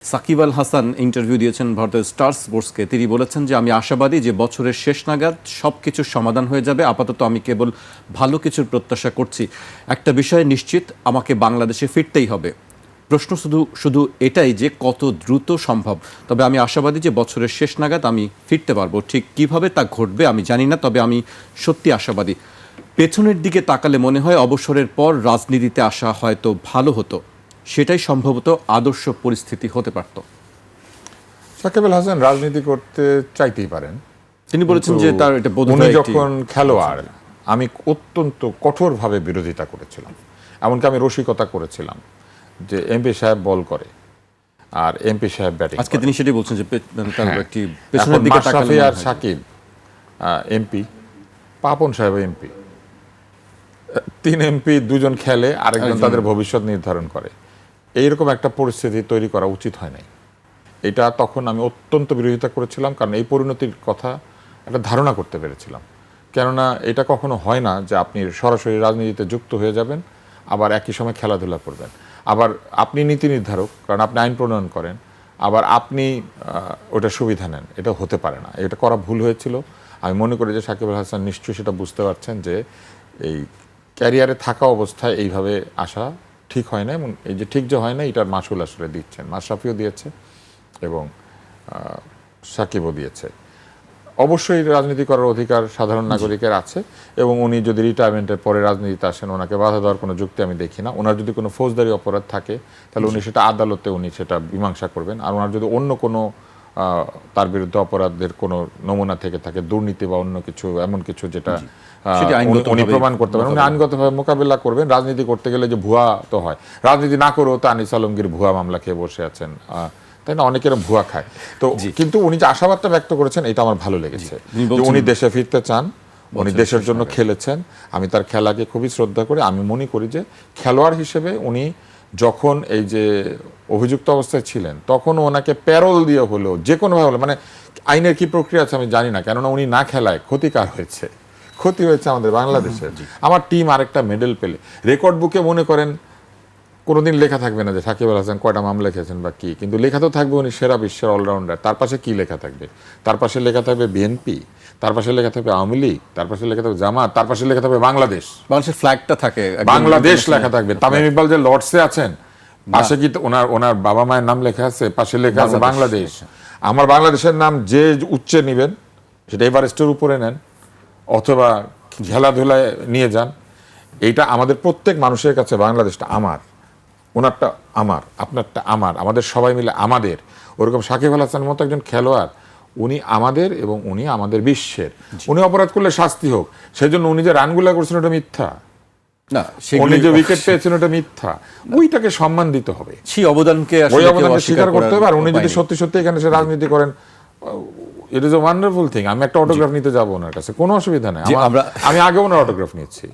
Shakib Al Hasan interview দিয়েছেন ভারতের star স্পোর্টসকে। তিনি বলেছেন যে আমি আশাবাদী যে বছরের শেষ নাগাদ সব কিছুর সমাধান হয়ে যাবে। আপাতত আমি কেবল ভালো কিছুর প্রত্যাশা করছি। একটা বিষয় নিশ্চিত, আমাকে বাংলাদেশে ফিরতেই হবে। প্রশ্ন শুধু এটাই যে কত দ্রুত সম্ভব। তবে আমি আশাবাদী যে বছরের শেষ নাগাদ আমি ফিরতে পারবো। ঠিক কিভাবে তা ঘটবে আমি জানি না, তবে আমি সত্যি আশাবাদী। পেছনের দিকে তাকালে মনে হয় অবসরের পর রাজনীতিতে আসা হয়তো ভালো হতো। সেটাই সম্ভবত আদর্শ পরিস্থিতি হতে পারত। সাকিব আল হাসান রাজনীতি করতে চাইতেই পারেন। তিনি বলেছেন যে তার এটা উনি যখন খেলোয়াড়, আমি অত্যন্ত কঠোরভাবে বিরোধিতা করেছিলাম। এমনকি আমি রসিকতা করেছিলাম যে এমপি সাহেব বল করে আর এমপি সাহেব ব্যাটিং। আজকে তিনি সেটাই বলছেন যে তার একটি এখন পেছনের দিকে তাকালে মাশরাফি আর সাকিব এমপি, পাপন সাহেব এমপি, তিন এমপি দুজন খেলে, আরেকজন তাদের ভবিষ্যৎ নির্ধারণ করে। এইরকম একটা পরিস্থিতি তৈরি করা উচিত হয় নাই। এটা তখন আমি অত্যন্ত বিরোধিতা করেছিলাম, কারণ এই পরিণতির কথা একটা ধারণা করতে পেরেছিলাম। কেননা এটা কখনো হয় না যে আপনি সরাসরি রাজনীতিতে যুক্ত হয়ে যাবেন, আবার একই সময় খেলাধুলা করবেন। আবার আপনি নীতি নির্ধারক, কারণ আপনি আইন প্রণয়ন করেন, আবার আপনি ওটা সুবিধা নেন। এটা হতে পারে না, এটা করা ভুল হয়েছিল। আমি মনে করি যে সাকিব আল হাসান নিশ্চয়ই সেটা বুঝতে পারছেন যে এই ক্যারিয়ারে থাকা অবস্থায় এইভাবে আসা ঠিক হয় না, এবং এই যে ঠিক যে হয় না এটার মাসুল আসলে দিচ্ছেন। মাশরাফিও দিয়েছে এবং সাকিবও দিয়েছে। অবশ্যই রাজনীতি করার অধিকার সাধারণ নাগরিকের আছে, এবং উনি যদি রিটায়ারমেন্টের পরে রাজনীতিতে আসেন, ওনাকে বাধা দেওয়ার কোনো যুক্তি আমি দেখি না। ওনার যদি কোনো ফৌজদারি অপরাধ থাকে তাহলে উনি সেটা আদালতে উনি সেটা মীমাংসা করবেন। আর ওনার যদি অন্য কোনো তার বিরুদ্ধে অপরাধের কোনো নমুনা থেকে থাকে, দুর্নীতি বা অন্য কিছু, এমন কিছু যেটা উনি প্রমাণ করতে পারেন, উনি আইনগতভাবে মোকাবিলা করবেন। রাজনীতি করতে গেলে যে ভুয়া তো হয়, রাজনীতি না করেও তো আনিস আলমগীর ভুয়া মামলা খেয়ে বসে আছেন, তাই না? অনেকের ভুয়া খায় তো। কিন্তু উনি যে আশাবাদটা ব্যক্ত করেছেন এটা আমার ভালো লেগেছে, যে উনি দেশে ফিরতে চান, উনি দেশের জন্য খেলেছেন। আমি তার খেলাকে খুবই শ্রদ্ধা করি। আমি মনে করি যে খেলোয়াড় হিসেবে উনি যখন এই যে অভিযুক্ত অবস্থায় ছিলেন, তখন ওনাকে প্যারোল দিয়ে হলেও যে কোনোভাবে হলো, মানে আইনের কি প্রক্রিয়া আছে আমি জানি না, কেননা উনি না খেলায় ক্ষতিকার হয়েছে, ক্ষতি হয়েছে আমাদের বাংলাদেশের। আমার টিম আরেকটা মেডেল পেলে, রেকর্ড বুকে মনে করেন কোনোদিন লেখা থাকবে না যে সাকিব আল হাসান কয়টা মামলা খেয়েছেন বা কি, কিন্তু লেখা তো থাকবে উনি সেরা বিশ্বের অলরাউন্ডার। তার পাশে কি লেখা থাকবে? তার পাশে লেখা থাকবে বিএনপি, তার পাশে লেখা থাকবে আওয়ামী লীগ, তার পাশে লেখা থাকবে জামাত, তার পাশে লেখা থাকবে বাংলাদেশ। বাংলাদেশের ফ্ল্যাগটা থাকে, বাংলাদেশ লেখা থাকবে। তামিম ইকবাল যে লর্ডসে আছেন, পাশে কি ওনার বাবা মায়ের নাম লেখা আছে? পাশে লেখা আছে বাংলাদেশ। আমার বাংলাদেশের নাম যে উচ্চে নিবেন, সেটা এভারেস্টের উপরে নেন অথবা খেলাধুলায় নিয়ে যান, এইটা আমাদের প্রত্যেক মানুষের কাছে বাংলাদেশটা আমার, ওনারটা আমার, আপনারটা আমার, আমাদের সবাই মিলে আমাদের। ওরকম সাকিব আল হাসানের মতো একজন খেলোয়াড়, উনি আমাদের এবং উনি আমাদের বিশ্বের। উনি অপরাধ করলে শাস্তি হোক, সেই জন্য উনি যে রানগুলা করছেন ওটা মিথ্যা না, উনি যে উইকেট পেয়েছেন ওটা মিথ্যা। ওইটাকে সম্মান দিতে হবে, সেই অবদানকে ওই অবদানকে স্বীকার করতে হবে। আর উনি যদি সত্যি সত্যি এখানে এসে রাজনীতি করেন, it is a wonderful thing. আমি একটা অটোগ্রাফ নিতে যাবো ওনার কাছে, কোনো অসুবিধা নেই। আমি আগে ওনার অটোগ্রাফ নিচ্ছি।